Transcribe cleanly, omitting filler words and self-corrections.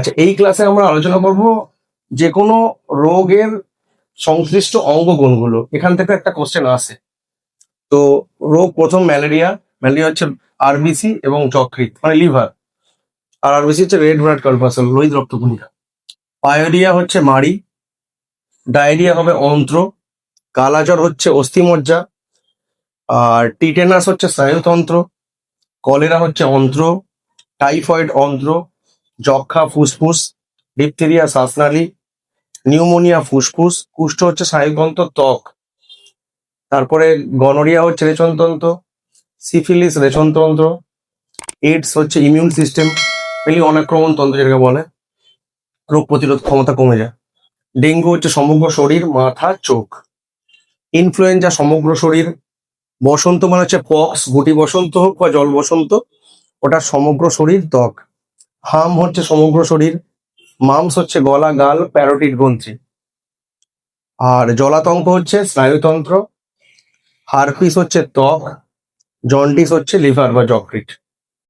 আচ্ছা, এই ক্লাসে আমরা আলোচনা করব যে কোনো রোগের সংশ্লিষ্ট অঙ্গ কোনগুলো। এখান থেকে একটা কোশ্চেন আসে। তো রোগ প্রথম ম্যালেরিয়া। ম্যালেরিয়া হচ্ছে আরবিসি এবং যকৃৎ মানে লিভার। আর আরবিসি হচ্ছে রেড ব্লাড কর্পাসল, লোহিত রক্তকণিকা। পায়োরিয়া হচ্ছে মাড়ি। ডায়রিয়া হবে অন্ত্র। কালাজ্বর হচ্ছে অস্থিমজ্জা। আর টিটেনাস হচ্ছে স্নায়ুতন্ত্র। কলেরা হচ্ছে অন্ত্র। টাইফয়েড অন্ত্র। যক্ষা ফুসফুস। ডিপথেরিয়া শ্বাসনালী। নিউমোনিয়া ফুসফুস। কুষ্ঠ হচ্ছে স্নায়ুতন্ত্র ত্বক। তারপরে গনোরিয়া হচ্ছে রেচনতন্ত্র। সিফিলিস রেচনতন্ত্র। এইডস হচ্ছে ইমিউন সিস্টেম, মেনলি অনাক্রমণ তন্ত্র যেটাকে বলে, রোগ প্রতিরোধ ক্ষমতা কমে যায়। ডেঙ্গু হচ্ছে সমগ্র শরীর, মাথা, চোখ। ইনফ্লুয়েঞ্জা সমগ্র শরীর। বসন্ত মানে হচ্ছে পক্স, গুটি বসন্ত হোক বা জল বসন্ত, ওটা সমগ্র শরীর, ত্বক। হাম হচ্ছে সমগ্র শরীর। মামস হচ্ছে গলা, গাল, প্যারোটিড গ্রন্থি। আর জলাতঙ্ক হচ্ছে স্নায়ুতন্ত্র। হারপিস হচ্ছে ত্বক। জন্ডিস হচ্ছে লিভার বা যকৃৎ।